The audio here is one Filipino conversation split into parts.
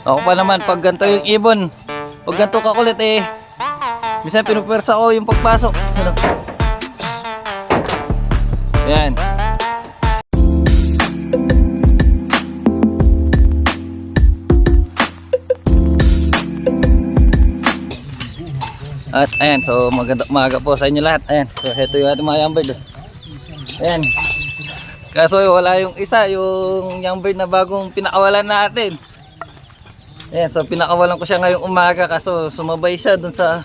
Ako pa naman, pag ganito yung ibon, pag ganito kakulit eh, minsan pinupwersa ko yung pagpasok. Ano? Ayan. At ayan, so magandang umaga po sa inyo lahat. Ayan, so heto yung ating mga young bird. Ayan. Kaso wala yung isa, yung young bird na bagong pinakawalan natin. Ayan, so pinakawalan ko siya ngayong umaga kaso sumabay siya dun sa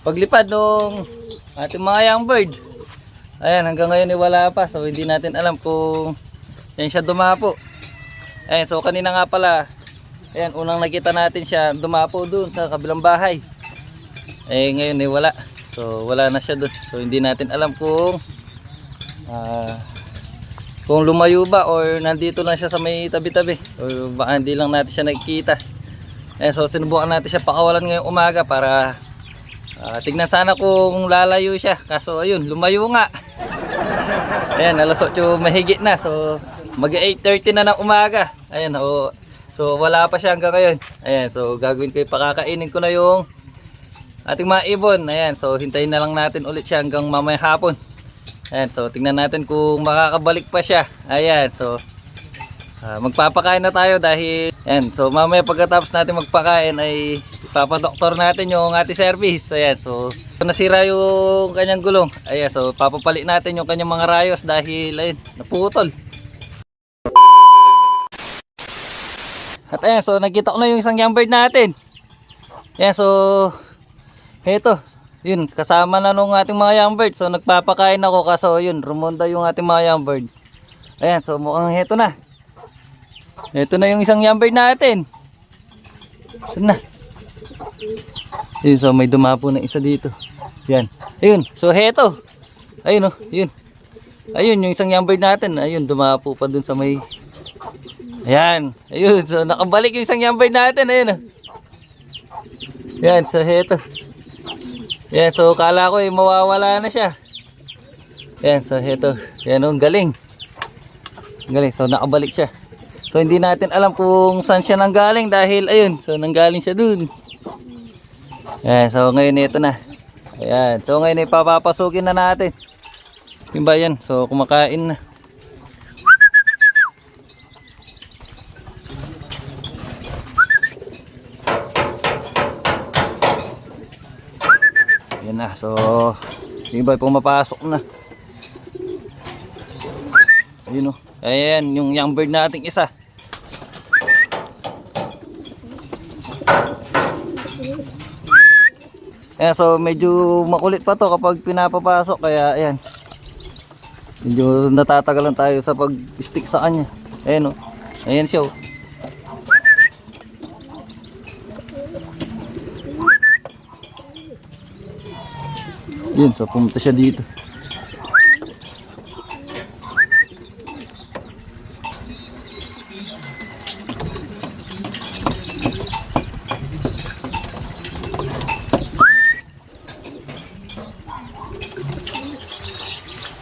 paglipad nung ating mga young bird. Ayan, hanggang ngayon eh wala pa. So hindi natin alam kung yan siya dumapo. Ayan, so kanina nga pala, ayan, unang nakita natin siya dumapo dun sa kabilang bahay. Eh ngayon eh wala. So wala na siya dun. So hindi natin alam kung lumayo ba or nandito lang siya sa may tabi-tabi or baka hindi lang natin siya nakikita. Eh, so sinubukan natin siya pakawalan ngayong umaga para tignan sana kung lalayo siya. Kaso ayun, lumayo nga. Ayan, alas 8 mahigit na. So mag 8:30 na ng umaga. Ayan, so wala pa siya hanggang ngayon. Ayan, so gagawin ko, pakakainin ko na yung ating mga ibon. Ayan, so hintayin na lang natin ulit siya hanggang mamaya hapon. Ayan, so tingnan natin kung makakabalik pa siya. Ayan, so magpapakain na tayo dahil ayan, so mamaya pagkatapos natin magpakain ay ipapadoktor natin yung ating service. Ayan, so nasira yung kanyang gulong. Ayan, so papapalit natin yung kanyang mga rayos dahil ayun, naputol. At ayan, so nakita ko na yung isang young bird natin. Ayan, so heto, yun, kasama na nung ating mga young bird. So nagpapakain ako kaso yun, rumonda yung ating mga young bird. Ayan, so mukhang heto na. Heto na yung isang young bird natin. Saan na? Yun, so may dumapo na isa dito. Yan. Ayun, so heto. Ayun, oh, yun. Ayun yung isang young bird natin. Ayun, dumapo pa dun sa may... Ayan. Ayun, so nakabalik yung isang young bird natin. Ayun, oh. Yan, so heto. Yan, so kala ko eh mawawala na siya. Yan, so heto. Yan, oh, galing. Galing, so nakabalik siya. So hindi natin alam kung saan siya nanggaling dahil ayun, so nanggaling siya dun. Yan, so ngayon ito na. Ayan, so ngayon ipapapasukin na natin. Yung ba yan? So kumakain na. Yan na, so yung iba pumapasok na. Ayun, oh. Ayan, yung young bird nating isa. Ayan, so medyo makulit pa to kapag pinapapasok. Kaya ayan, medyo natatagalan tayo sa pag-stick sa kanya. Ayan, oh. Ayan siya, oh. Yun, so pumunta siya dito.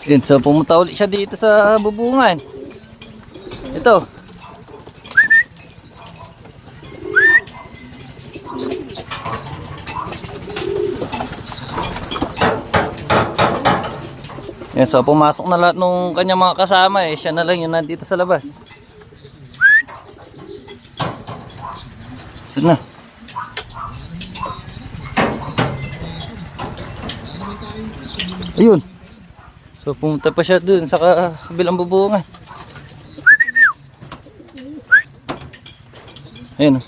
Yun, so pumunta ulit siya dito sa bubungan. Ito. Yan, so pumasok na lahat nung kanyang mga kasama eh. Siya na lang yung nandito sa labas. Saan na? Ayun. So pumunta pa siya dun sa kabilang bubungan. Ayun.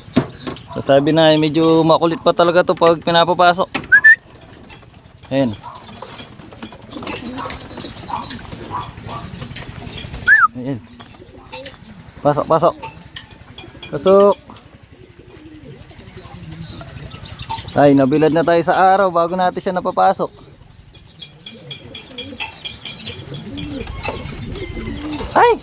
So sabi na medyo makulit pa talaga to pag pinapapasok. Ayun. Ayan. Pasok, pasok. Pasok. Ay, nabilad na tayo sa araw bago natin siya napapasok. Ay!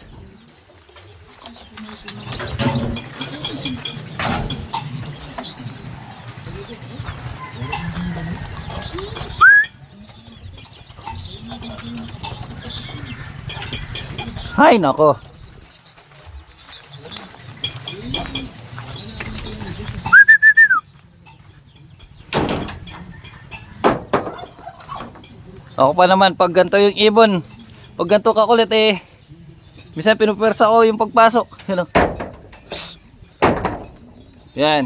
Ay, nako. Ako pa naman, pag ganito yung ibon, pag ganito kakulit eh, minsan pinupersa ko yung pagpasok. Yan o. Yan.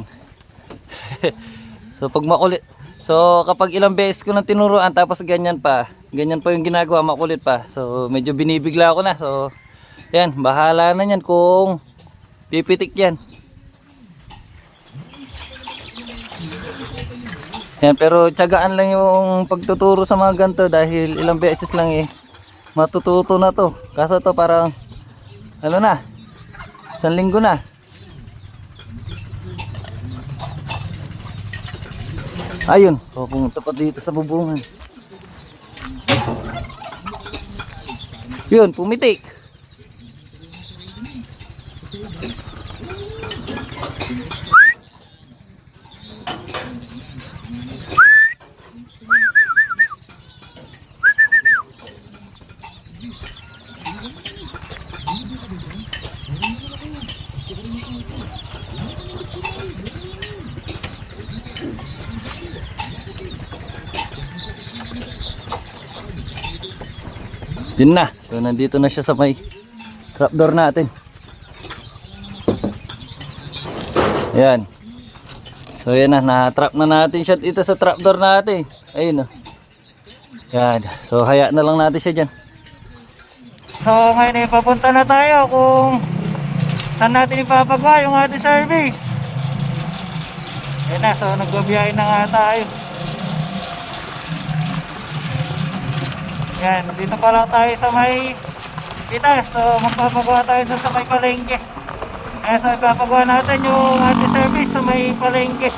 So pag makulit, so kapag ilang beses ko nang tinuruan tapos ganyan pa yung ginagawa, makulit pa. So medyo binibigla ko na. So yan, bahala na yan kung pipitik yan. Yan, pero tiyagaan lang yung pagtuturo sa mga ganito dahil ilang beses lang eh matututo na to. Kaso to parang ano na, 1 linggo na. Ayun, pupunta pa dito sa bubungan. Yun, pumitik. Yun na. So nandito na siya sa may trapdoor natin. Ayan. So yan na. Na-trap na natin siya dito sa trapdoor natin. Ayun o. Yan. So haya na lang natin siya dyan. So ngayon ipapunta na tayo kung saan natin ipapagawa yung ating service. Ayan na. So nagbabiyahin na nga tayo. Yan, dito pa lang tayo sa may kita. So magpapagawa tayo dun sa may palengke. Ayan, so ipapagawa natin yung ating service sa may palengke.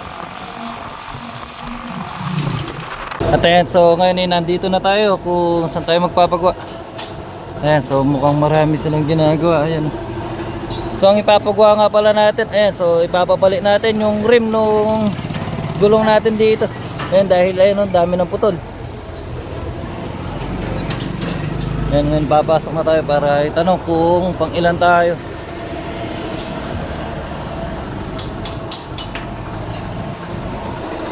At ayan, so ngayon nandito na tayo kung saan tayo magpapagawa. Ayan, so mukhang marami silang ginagawa. Ayan. So ang ipapagawa nga pala natin, ayan, so ipapapalit natin yung rim nung gulong natin dito. Ayan, dahil ayun, ang dami ng putol. Yan, ngayon papasok na tayo para itanong kung pang ilan tayo.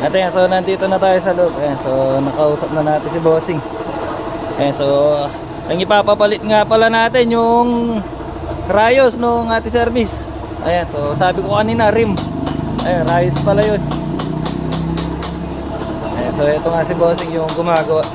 At yan, so nandito na tayo sa loob. Ayan, so nakausap na natin si Bossing. Ayan, so ang ipapapalit nga pala natin yung rayos nung ating service. Ayan, so sabi ko kanina rim. Ayan, rayos pala yun. Ayan, so ito nga si Bossing yung gumagawa.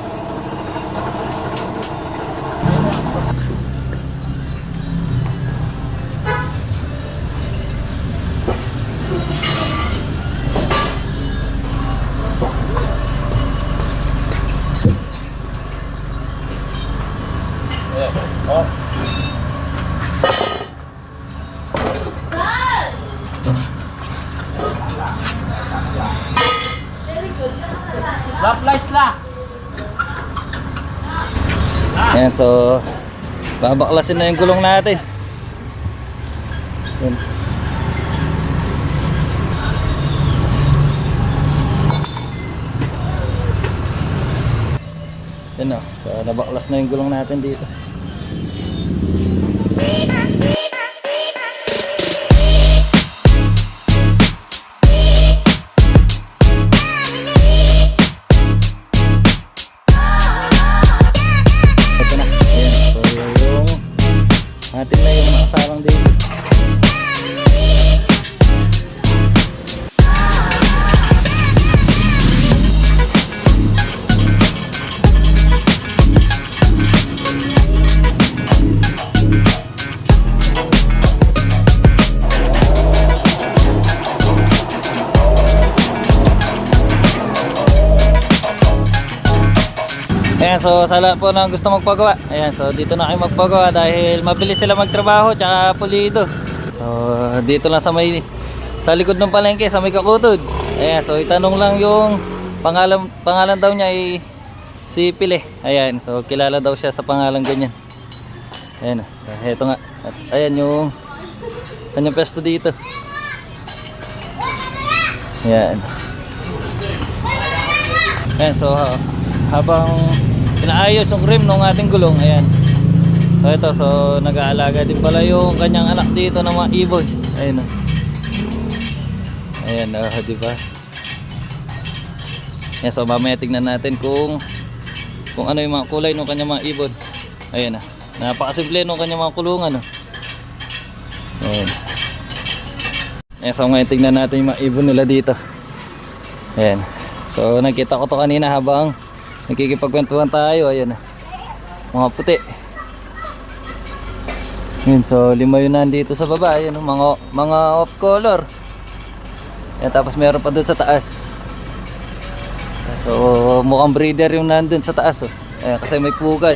Ayan, so babaklasin na yung gulong natin. Ayan. Ayan o, so nabaklas na yung gulong natin dito. Natin na yung nakasarang dito. Ayan, so sa lahat po na gusto magpagawa, ayan, so dito na kayo magpagawa dahil mabilis sila magtrabaho tsaka pulido. So dito lang sa likod ng palengke sa may Kakutod. Ayan, so itanong lang yung pangalan daw niya ay si Pile. Ayan, so kilala daw siya sa pangalan ganyan. Ayan, eto nga. At ayan yung kanyang pesto dito. Ayan. Ayan, so habang inaayos yung rim ng ating gulong, ayan. So ito, so nag-aalaga din pala yung kanyang anak dito ng mga ibon. Ayan o. Ayan o, diba? Ayan, so mamaya tignan natin kung kung ano yung mga kulay ng kanyang mga ibon. Ayan na. Napakasimple ng kanyang mga kulungan. Ayan. Ayan, so ngayon tingnan natin yung mga ibon nila dito. Ayan. So nakita ko to kanina habang nakikipagkwentuhan tayo. Ayan. Mga puti. Ayan, so 5 yun nandito sa baba. Ayan, mga off color. Ayan, tapos meron pa doon sa taas. So mukhang breeder yung nandun sa taas. Ayan, kasi may pugad.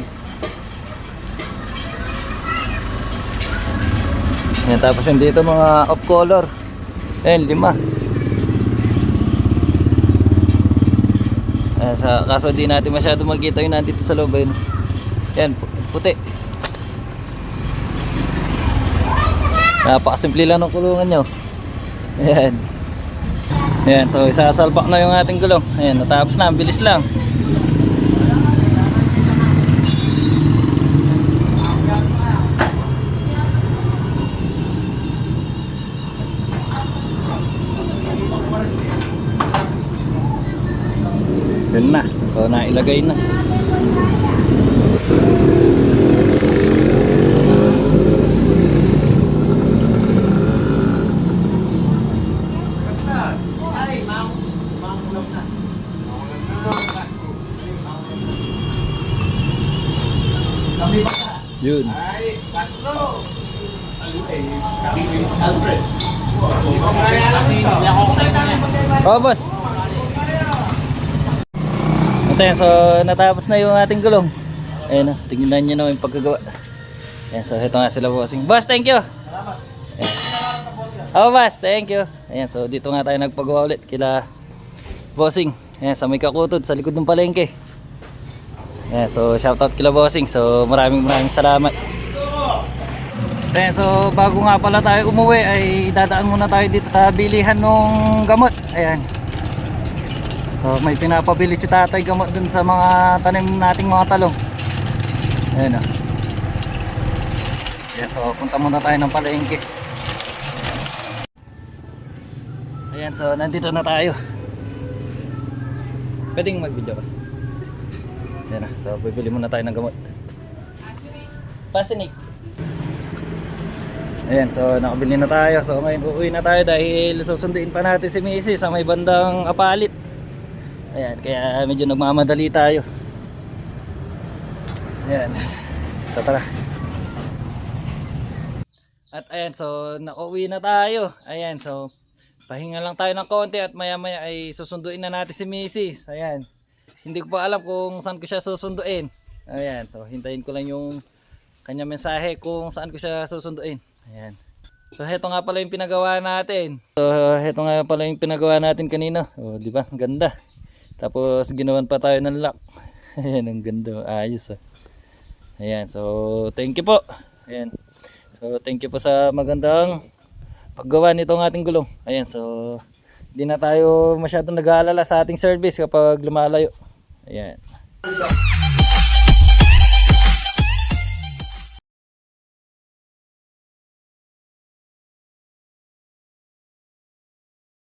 Ayan, tapos yung dito mga off color. Ayan, 5. Ayan, kaso di natin masyado makita yung nandito sa loob. Ayan, puti. Napakasimple lang ng kulungan nyo. Ayan. Ayan, so isasalpak na yung ating gulong. Ayan, natapos na, ang bilis lang. Yun na, so nailagay na. Yun. Oh, boss. Ayan, so natapos na yung ating gulong. Ayan, tingnan nyo na yung pagkagawa. Ayan, so ito nga sila, bossing. Boss, thank you. Oh, boss, thank you. Ayan, so dito nga tayo nagpagawa ulit kila bossing. Ayan, sa may kakutod sa likod ng palengke. Ayan, so shoutout kila bossing. So maraming salamat. Ayan, so bago nga pala tayo umuwi ay dadaan muna tayo dito sa bilihan ng gamot. Ayan. So may pinapabili si tatay gamot dun sa mga tanim nating mga talong. Ayan o. Ayan, so punta muna tayo ng palengke. Ayan, so nandito na tayo. Pwedeng mag-video boss. Ayan na, so bibili muna tayo ng gamot. Pasinik. Ayan, so nakabili na tayo. So ngayon uuwi na tayo dahil susunduin pa natin si Mrs. sa may bandang Apalit. Ayan, kaya medyo nagmamadali tayo. Ayan, so tara. At ayan, so nakauwi na tayo. Ayan, so pahinga lang tayo ng konti at maya maya ay susunduin na natin si Mrs. Ayan, hindi ko pa alam kung saan ko siya susunduin. Ayan, so hintayin ko lang yung kanya mensahe kung saan ko siya susunduin. Ayan. So heto nga pala yung pinagawa natin. Kanina. Oh, di ba? Ang ganda. Tapos ginawan pa tayo ng lock. Ayan, ang ganda, ayos ah. Ayan, so thank you po. Ayan. So thank you po sa magandang paggawa nitong ating gulong. Ayan, so hindi na tayo masyadong nag-aalala sa ating service kapag lumalayo. Ayan.